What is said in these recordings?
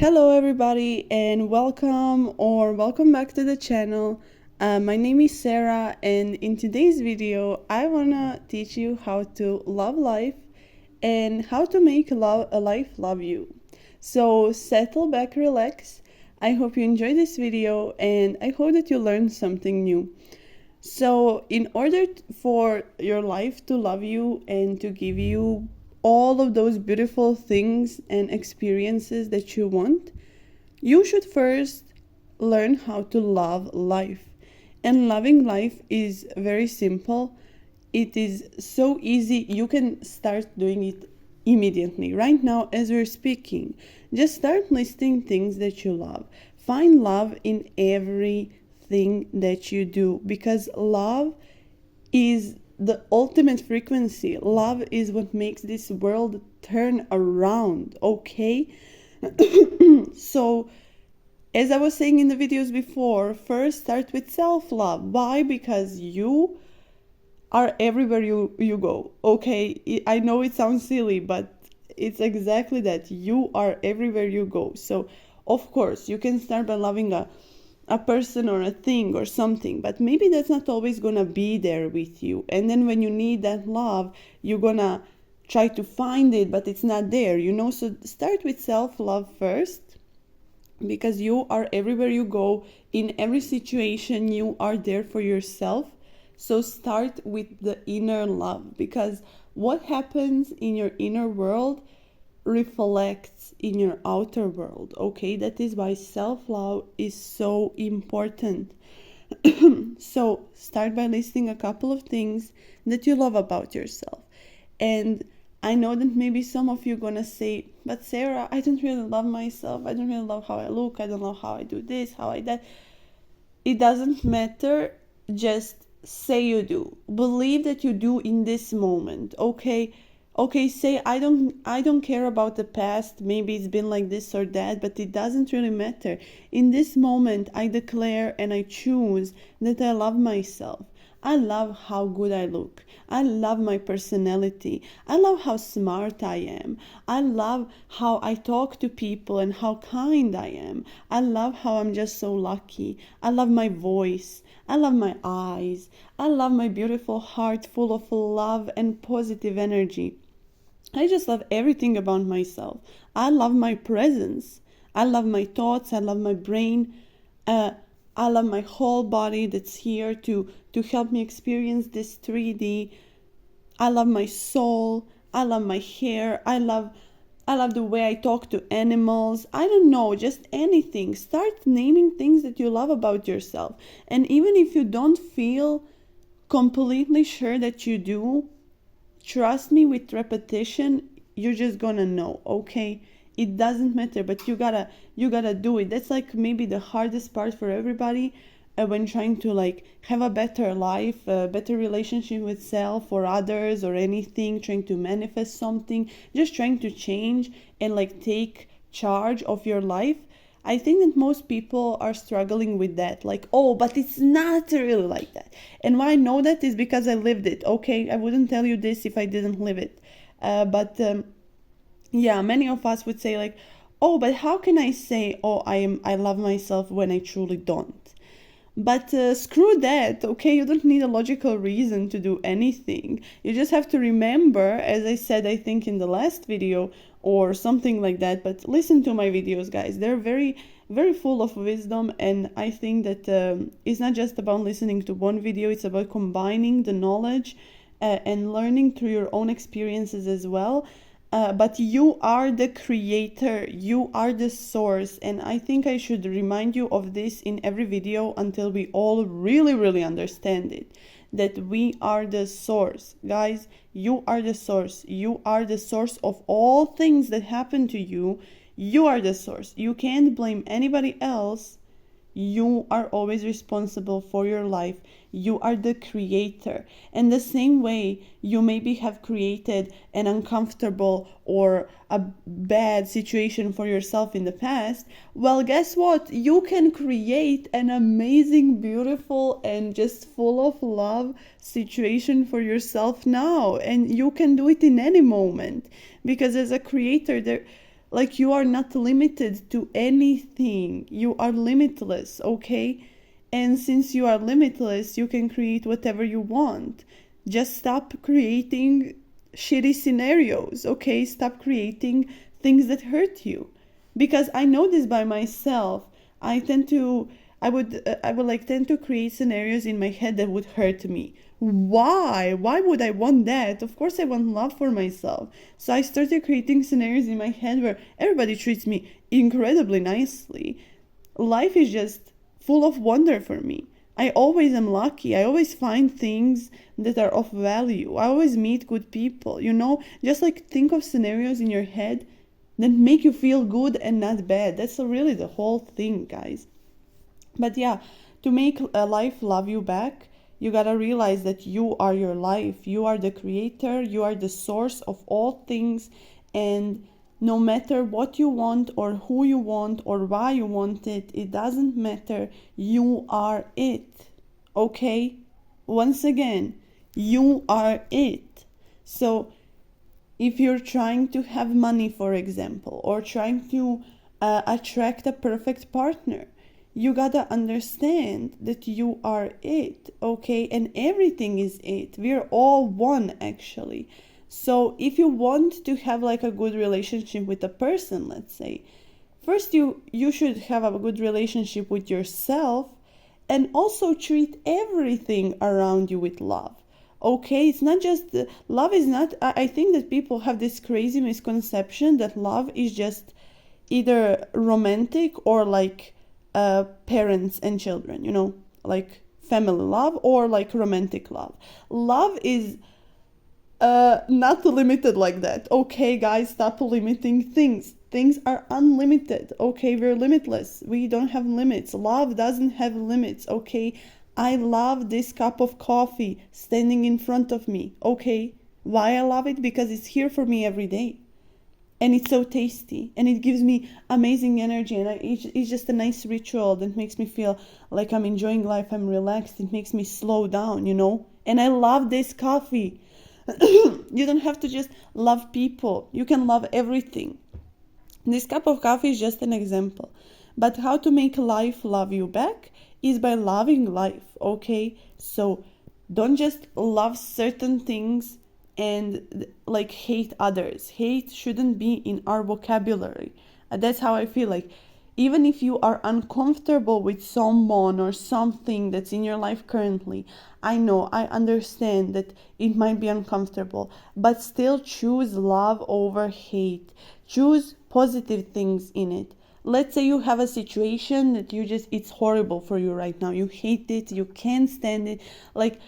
Hello, everybody, and welcome back to the channel. My name is Sarah, and in today's video, I wanna teach you how to love life and how to make life love you. So settle back, relax. I hope you enjoy this video, and I hope that you learned something new. So, in order for your life to love you and to give you all of those beautiful things and experiences that you want, you should first learn how to love life. And loving life is very simple. It is so easy. You can start doing it immediately. Right now, as we're speaking, just start listing things that you love. Find love in everything that you do because love is the ultimate frequency. Love is what makes this world turn around, okay? So, as I was saying in the videos before, first start with self-love. Why? Because you are everywhere you go. Okay, I know it sounds silly, but it's exactly that. You are everywhere you go. So, of course, you can start by loving a person or a thing or something, but maybe that's not always gonna be there with you. And then when you need that love, you're gonna try to find it, but it's not there, So start with self-love first because you are everywhere you go. In every situation, you are there for yourself. So start with the inner love because what happens in your inner world reflects in your outer world, okay? That is why self-love is so important. So start by listing a couple of things that you love about yourself. And I know that maybe some of you gonna say, but Sarah, I don't really love myself. I don't really love how I look. I don't love how I do this, how I that. It doesn't matter. Just say you do. Believe that you do in this moment, okay? Okay, say I don't care about the past. Maybe it's been like this or that, but it doesn't really matter. In this moment, I declare and I choose that I love myself. I love how good I look. I love my personality. I love how smart I am. I love how I talk to people and how kind I am. I love how I'm just so lucky. I love my voice. I love my eyes. I love my beautiful heart full of love and positive energy. I just love everything about myself. I love my presence. I love my thoughts. I love my brain. Uh, I love my whole body that's here to help me experience this 3D. I love my soul. I love my hair. I love the way I talk to animals. I don't know, just anything. Start naming things that you love about yourself. And even if you don't feel completely sure that you do, trust me, with repetition, you're just gonna know, okay? It doesn't matter, but you gotta do it. That's like maybe the hardest part for everybody when trying to like have a better life, a better relationship with self or others or anything, trying to manifest something, just trying to change and like take charge of your life. I think that most people are struggling with that. Like, oh, but it's not really like that. And why I know that is because I lived it. Okay, I wouldn't tell you this if I didn't live it. But yeah, many of us would say like, oh, but how can I say, oh, I love myself when I truly don't? But screw that, okay? You don't need a logical reason to do anything. You just have to remember, as I said, I think in the last video or something like that. But listen to my videos, guys. They're very, very full of wisdom. And I think that it's not just about listening to one video, it's about combining the knowledge and learning through your own experiences as well. But you are the creator, you are the source, and I think I should remind you of this in every video until we all really, really understand it. That we are the source. Guys, you are the source. You are the source of all things that happen to you. You are the source. You can't blame anybody else. You are always responsible for your life. You are the creator. And the same way you maybe have created an uncomfortable or a bad situation for yourself in the past, well, guess what? You can create an amazing, beautiful, and just full of love situation for yourself now. And you can do it in any moment. Because as a creator, Like, you are not limited to anything. You are limitless, okay? And since you are limitless, you can create whatever you want. Just stop creating shitty scenarios, okay? Stop creating things that hurt you. Because I know this by myself. I tend to I would like tend to create scenarios in my head that would hurt me. Why would I want that? Of course I want love for myself. So I started creating scenarios in my head where everybody treats me incredibly nicely. Life is just full of wonder for me. I always am lucky. I always find things that are of value. I always meet good people, just like think of scenarios in your head that make you feel good and not bad. That's really the whole thing, guys. But yeah, to make a life love you back, you gotta realize that you are your life. You are the creator. You are the source of all things. And no matter what you want or who you want or why you want it, it doesn't matter. You are it. Okay? Once again, you are it. So if you're trying to have money, for example, or trying to attract a perfect partner, you gotta understand that you are it, okay? And everything is it. We're all one, actually. So if you want to have like a good relationship with a person, let's say, first you should have a good relationship with yourself, and also treat everything around you with love. Okay, it's not just love is not. I think that people have this crazy misconception that love is just either romantic or like parents and children, like family love or like romantic love. Love is not limited like that. Okay, guys, stop limiting things. Things are unlimited. Okay, we're limitless. We don't have limits. Love doesn't have limits. Okay, I love this cup of coffee standing in front of me. Okay, why I love it? Because it's here for me every day. And it's so tasty, and it gives me amazing energy, and it's just a nice ritual that makes me feel like I'm enjoying life. I'm relaxed. It makes me slow down, and I love this coffee. You don't have to just love people. You can love everything. This cup of coffee is just an example, but how to make life love you back is by loving life. Okay, so don't just love certain things and like hate others. Hate shouldn't be in our vocabulary. That's how I feel. Like, even if you are uncomfortable with someone or something that's in your life currently, I know, I understand that it might be uncomfortable, but still choose love over hate. Choose positive things in it. Let's say you have a situation that it's horrible for you right now. You hate it, you can't stand it. Like,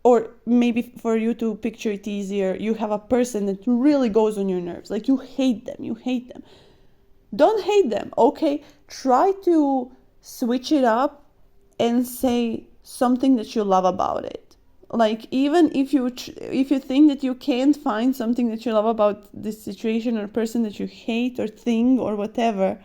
or maybe for you to picture it easier, you have a person that really goes on your nerves. Like, you hate them. Don't hate them, okay? Try to switch it up and say something that you love about it. Like, even if you think that you can't find something that you love about this situation or person that you hate or thing or whatever,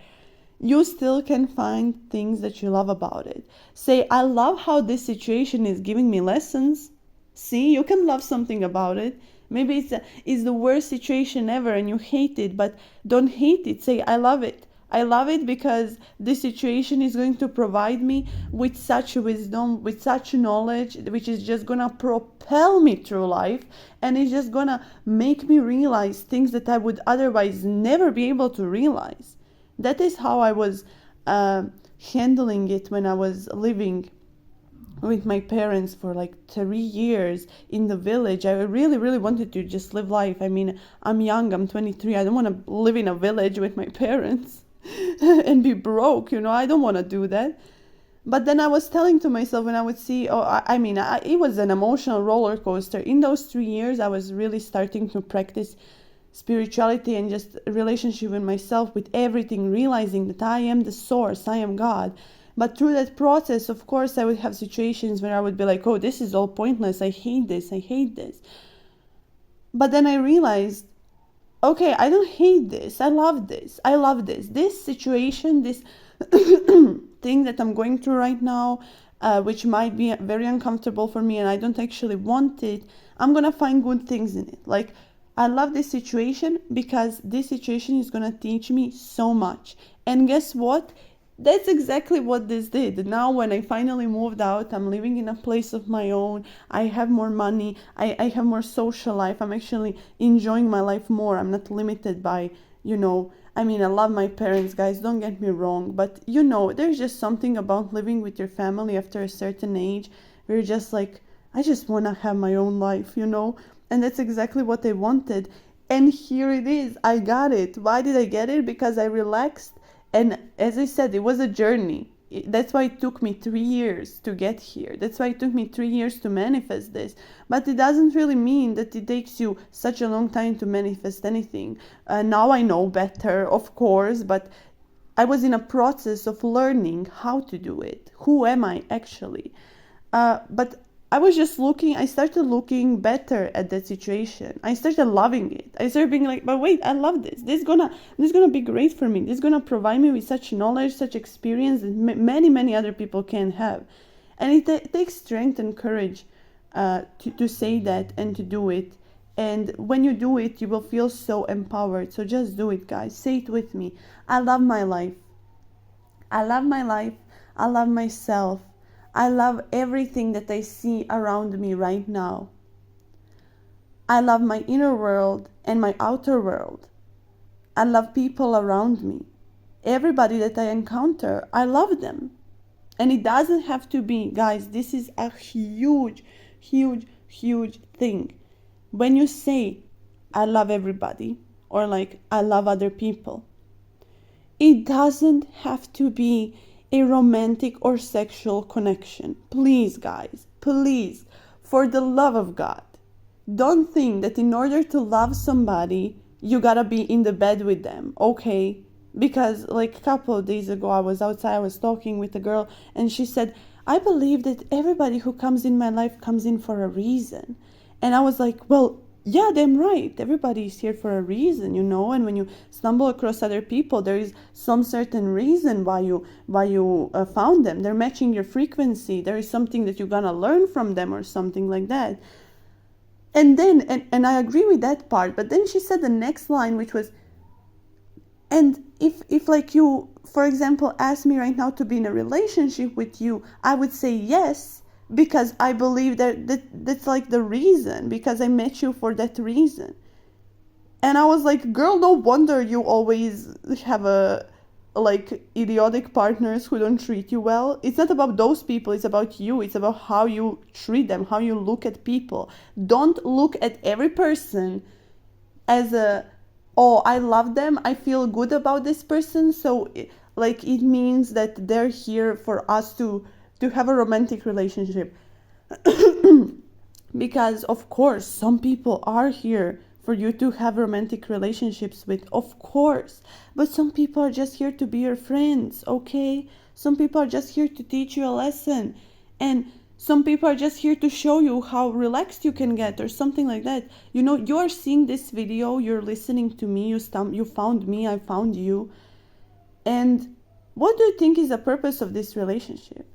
you still can find things that you love about it. Say, I love how this situation is giving me lessons. See, you can love something about it. Maybe it's the worst situation ever and you hate it, but don't hate it. Say, I love it. I love it because this situation is going to provide me with such wisdom, with such knowledge, which is just going to propel me through life, and it's just going to make me realize things that I would otherwise never be able to realize. That is how I was handling it when I was living with my parents for like 3 years in the village. I really, really wanted to just live life. I mean, I'm young, I'm 23. I don't want to live in a village with my parents and be broke, I don't want to do that. But then I was telling to myself when I would see, it was an emotional roller coaster. In those 3 years, I was really starting to practice spirituality and just relationship with myself, with everything, realizing that I am the source, I am God. But through that process, of course, I would have situations where I would be like, oh, this is all pointless. I hate this. But then I realized, okay, I don't hate this. I love this. This situation, this thing that I'm going through right now, which might be very uncomfortable for me and I don't actually want it, I'm going to find good things in it. Like, I love this situation because this situation is going to teach me so much. And guess what? That's exactly what this did. Now, when I finally moved out, I'm living in a place of my own. I have more money. I have more social life. I'm actually enjoying my life more. I'm not limited by, I mean, I love my parents, guys, don't get me wrong. But, there's just something about living with your family after a certain age where you're just like, I just want to have my own life, And that's exactly what I wanted. And here it is. I got it. Why did I get it? Because I relaxed. And as I said, it was a journey. That's why it took me 3 years to get here. That's why it took me 3 years to manifest this. But it doesn't really mean that it takes you such a long time to manifest anything. Now I know better, of course, but I was in a process of learning how to do it. Who am I actually? But I started looking better at that situation. I started loving it. I started being like, but wait, I love this. This is gonna be great for me. This is gonna provide me with such knowledge, such experience that many, many other people can have. And it takes strength and courage to say that and to do it. And when you do it, you will feel so empowered. So just do it, guys. Say it with me. I love my life. I love my life. I love myself. I love everything that I see around me right now. I love my inner world and my outer world. I love people around me. Everybody that I encounter, I love them. And it doesn't have to be, guys, this is a huge, huge, huge thing. When you say, I love everybody, or like, I love other people, it doesn't have to be a romantic or sexual connection. Please, guys, please, for the love of God, don't think that in order to love somebody, you gotta be in the bed with them, okay? Because like a couple of days ago, I was outside, I was talking with a girl, and she said, I believe that everybody who comes in my life comes in for a reason. And I was like, well, yeah, damn right. Everybody is here for a reason, And when you stumble across other people, there is some certain reason why you found them. They're matching your frequency. There is something that you're gonna learn from them or something like that. And then, and I agree with that part. But then she said the next line, which was, and if like you, for example, ask me right now to be in a relationship with you, I would say yes. Because I believe that's like the reason, because I met you for that reason. And I was like, girl, no wonder you always have like idiotic partners who don't treat you well. It's not about those people, it's about you. It's about how you treat them, how you look at people. Don't look at every person as oh, I love them, I feel good about this person, so like it means that they're here for us to have a romantic relationship. Because of course some people are here for you to have romantic relationships with, of course, but some people are just here to be your friends, okay? Some people are just here to teach you a lesson, and some people are just here to show you how relaxed you can get or something like that. You are seeing this video, you're listening to me, you found me, I found you. And what do you think is the purpose of this relationship?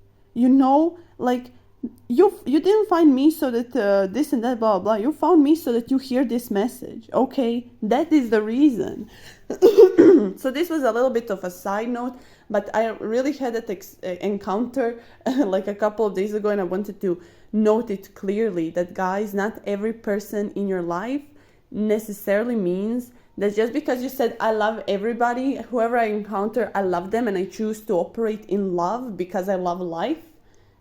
Like you didn't find me so that this and that, blah, blah. You found me so that you hear this message, okay? That is the reason. So this was a little bit of a side note, but I really had that encounter like a couple of days ago, and I wanted to note it clearly that, guys, not every person in your life necessarily means that just because you said, I love everybody, whoever I encounter, I love them, and I choose to operate in love because I love life,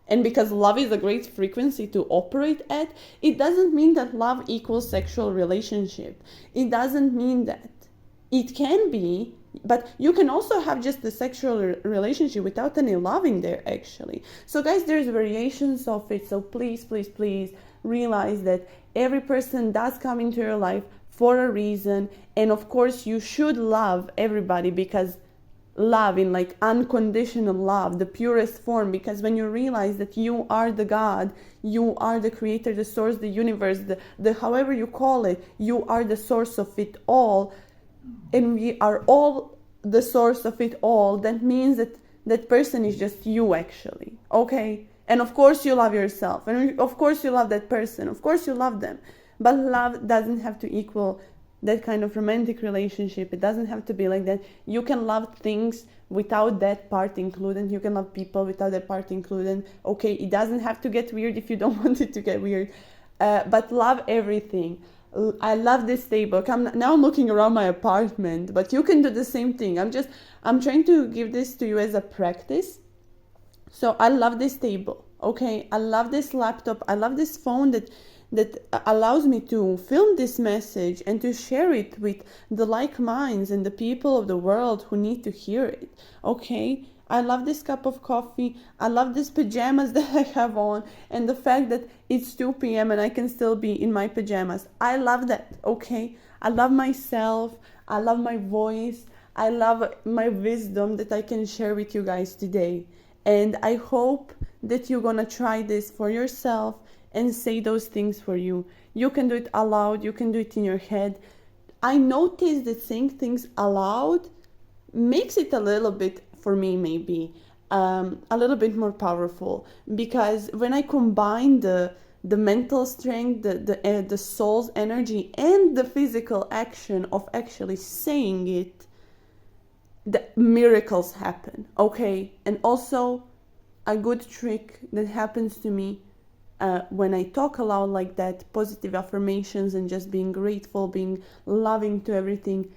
and because love is a great frequency to operate at, it doesn't mean that love equals sexual relationship. It doesn't mean that. It can be, but you can also have just the sexual relationship without any love in there, actually. So guys, there's variations of it. So please, please, please realize that every person does come into your life for a reason. And of course, you should love everybody, because love in like unconditional love, the purest form, because when you realize that you are the God, you are the creator, the source, the universe, the however you call it, you are the source of it all, and we are all the source of it all, that means that that person is just you, actually, okay? And of course you love yourself, and of course you love that person, of course you love them, but love doesn't have to equal that kind of romantic relationship. It doesn't have to be like that. You can love things without that part included. You can love people without that part included. Okay, it doesn't have to get weird if you don't want it to get weird. But love everything. I love this table. Now I'm looking around my apartment, but you can do the same thing. I'm trying to give this to you as a practice. So I love this table. Okay, I love this laptop. I love this phone that allows me to film this message and to share it with the like minds and the people of the world who need to hear it. Okay, I love this cup of coffee. I love these pajamas that I have on, and the fact that it's 2 p.m. and I can still be in my pajamas. I love that. Okay, I love myself. I love my voice. I love my wisdom that I can share with you guys today. And I hope that you're gonna try this for yourself and say those things for you. You can do it aloud, you can do it in your head. I noticed that saying things aloud makes it a little bit, for me maybe, a little bit more powerful, because when I combine the mental strength, the soul's energy, and the physical action of actually saying it, the miracles happen. Okay, and also a good trick that happens to me when I talk aloud like that, positive affirmations and just being grateful, being loving to everything.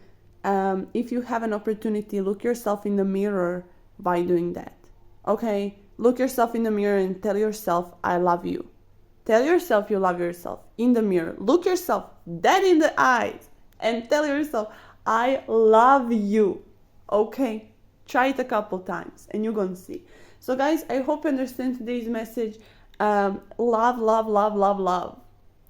If you have an opportunity, look yourself in the mirror by doing that. Okay, look yourself in the mirror and tell yourself, I love you. Tell yourself you love yourself in the mirror. Look yourself dead in the eyes and tell yourself, I love you. Okay, try it a couple times and you're gonna see. So guys, I hope you understand today's message. Love, love, love, love, love.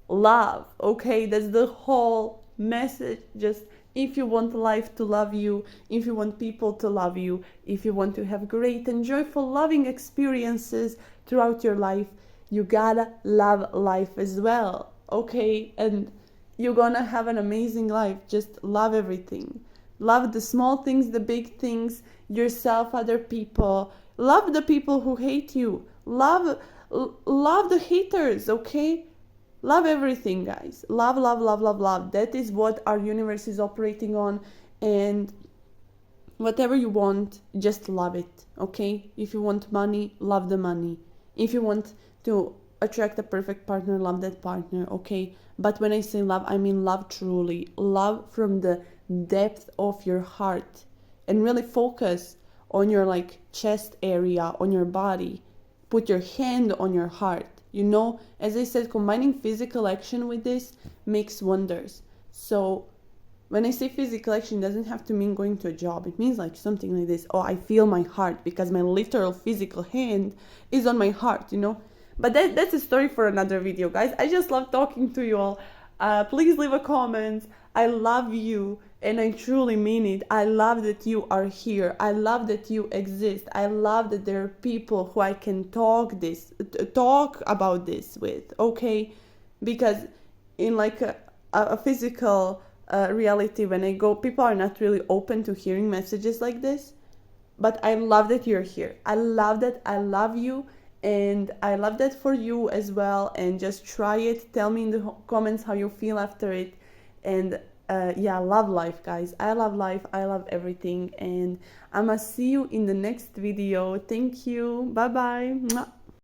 Love, okay? That's the whole message. Just if you want life to love you, if you want people to love you, if you want to have great and joyful, loving experiences throughout your life, you gotta love life as well, okay? And you're gonna have an amazing life. Just love everything. Love the small things, the big things, yourself, other people. Love the people who hate you. Love the haters, okay? Love everything, guys. Love, love, love, love, love. That is what our universe is operating on. And whatever you want, just love it, okay? If you want money, love the money. If you want to attract a perfect partner, love that partner, okay? But when I say love, I mean love truly. Love from the depth of your heart. And really focus on your chest area, on your body. Put your hand on your heart. You know, as I said, combining physical action with this makes wonders. So when I say physical action, it doesn't have to mean going to a job. It means something like this. Oh, I feel my heart because my literal physical hand is on my heart, you know. But that's a story for another video, guys. I just love talking to you all. Please leave a comment. I love you, and I truly mean it. I love that you are here. I love that you exist. I love that there are people who I can talk about this with, okay? Because in a physical reality, when I go, people are not really open to hearing messages like this. But I love that you're here. I love that. I love you. And I love that for you as well. And just try it. Tell me in the comments how you feel after it. And yeah, love life, guys. I love life. I love everything. And I'ma see you in the next video. Thank you. Bye bye.